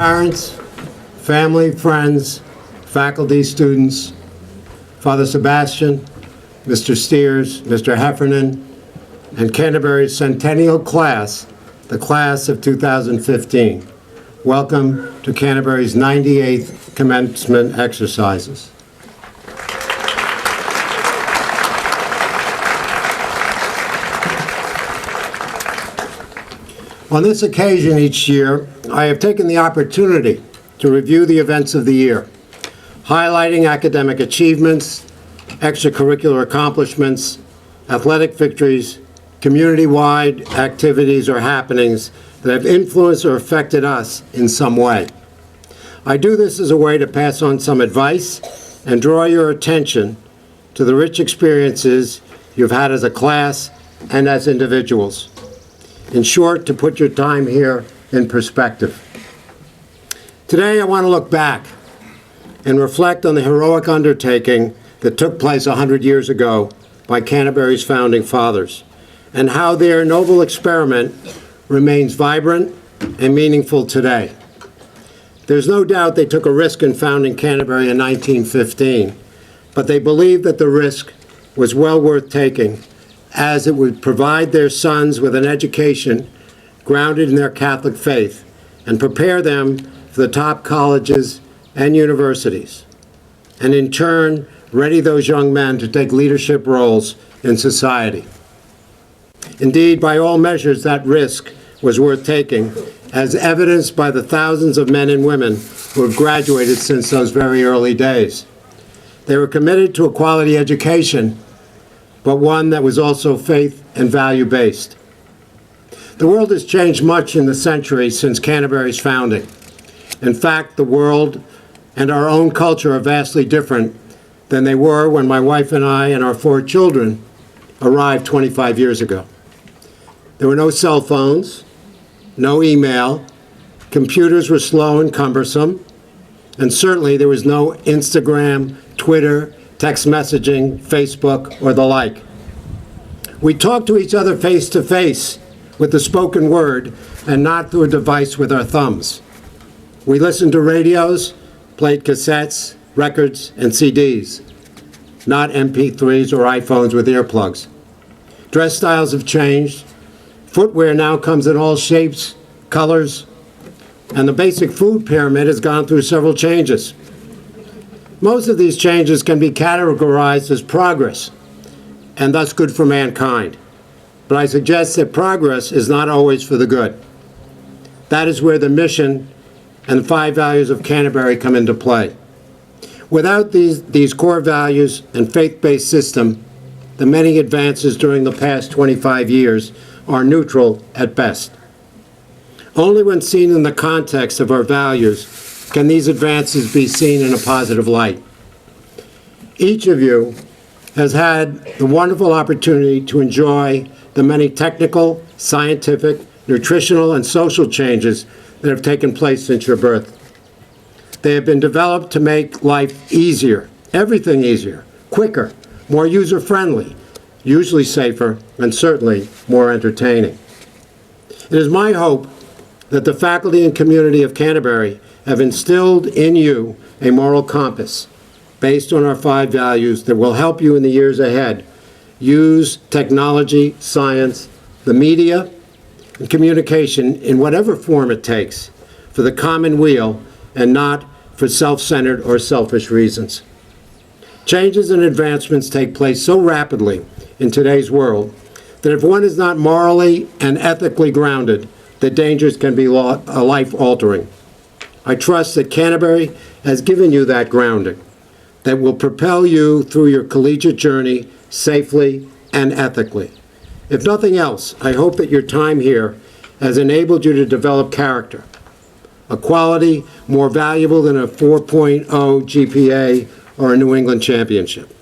parents, family, friends, faculty, students, Father Sebastian, Mr. Steers, Mr. Heffernan, and Canterbury's centennial class, the class of 2015. Welcome to Canterbury's 98th commencement exercises. On this occasion each year, I have taken the opportunity to review the events of the year, highlighting academic achievements, extracurricular accomplishments, athletic victories, community-wide activities or happenings that have influenced or affected us in some way. I do this as a way to pass on some advice and draw your attention to the rich experiences you've had as a class and as individuals. In short, to put your time here in perspective. Today, I want to look back and reflect on the heroic undertaking that took place 100 years ago by Canterbury's founding fathers, and how their noble experiment remains vibrant and meaningful today. There's no doubt they took a risk in founding Canterbury in 1915, but they believed that the risk was well worth taking, as it would provide their sons with an education grounded in their Catholic faith and prepare them for the top colleges and universities, and in turn, ready those young men to take leadership roles in society. Indeed, by all measures, that risk was worth taking, as evidenced by the thousands of men and women who have graduated since those very early days. They were committed to a quality education, but one that was also faith and value-based. The world has changed much in the century since Canterbury's founding. In fact, the world and our own culture are vastly different than they were when my wife and I and our 4 children arrived 25 years ago. There were no cell phones, no email, computers were slow and cumbersome, and certainly there was no Instagram, Twitter, text messaging, Facebook, or the like. We talked to each other face to face with the spoken word and not through a device with our thumbs. We listened to radios, played cassettes, records, and CDs, not MP3s or iPhones with earplugs. Dress styles have changed. Footwear now comes in all shapes, colors, and the basic food pyramid has gone through several changes. Most of these changes can be categorized as progress, and thus good for mankind. But I suggest that progress is not always for the good. That is where the mission and the 5 values of Canterbury come into play. Without these core values and faith-based system, the many advances during the past 25 years are neutral at best. Only when seen in the context of our values can these advances be seen in a positive light. Each of you has had the wonderful opportunity to enjoy the many technical, scientific, nutritional, and social changes that have taken place since your birth. They have been developed to make life easier, everything easier, quicker, more user-friendly, usually safer, and certainly more entertaining. It is my hope that the faculty and community of Canterbury have instilled in you a moral compass based on our 5 values that will help you in the years ahead use technology, science, the media, and communication in whatever form it takes for the common weal and not for self-centered or selfish reasons. Changes and advancements take place so rapidly in today's world that if one is not morally and ethically grounded, the dangers can be life-altering. I trust that Canterbury has given you that grounding that will propel you through your collegiate journey safely and ethically. If nothing else, I hope that your time here has enabled you to develop character, a quality more valuable than a 4.0 GPA or a New England championship.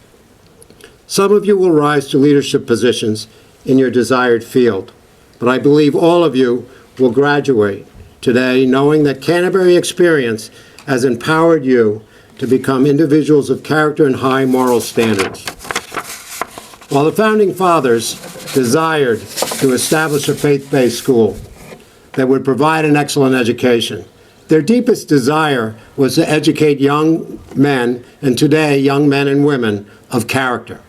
Some of you will rise to leadership positions in your desired field, but I believe all of you will graduate today knowing that Canterbury experience has empowered you to become individuals of character and high moral standards. While the Founding Fathers desired to establish a faith-based school that would provide an excellent education, Their deepest desire was to educate young men, and today young men and women, of character.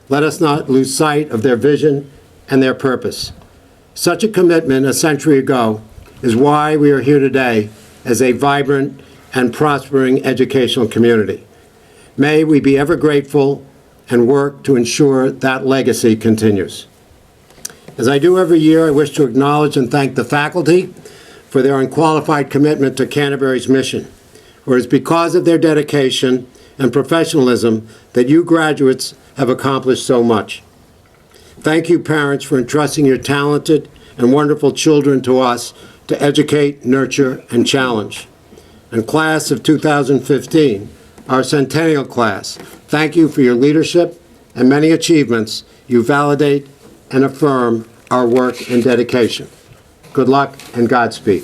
Let us not lose sight of their vision and their purpose. Such a commitment a century ago is why we are here today as a vibrant and prospering educational community. May we be ever grateful and work to ensure that legacy continues. As I do every year, I wish to acknowledge and thank the faculty for their unqualified commitment to Canterbury's mission, for it is because of their dedication and professionalism that you graduates have accomplished so much. Thank you, parents, for entrusting your talented and wonderful children to us to educate, nurture, and challenge. And class of 2015, our centennial class, thank you for your leadership and many achievements. You validate and affirm our work and dedication. Good luck and Godspeed.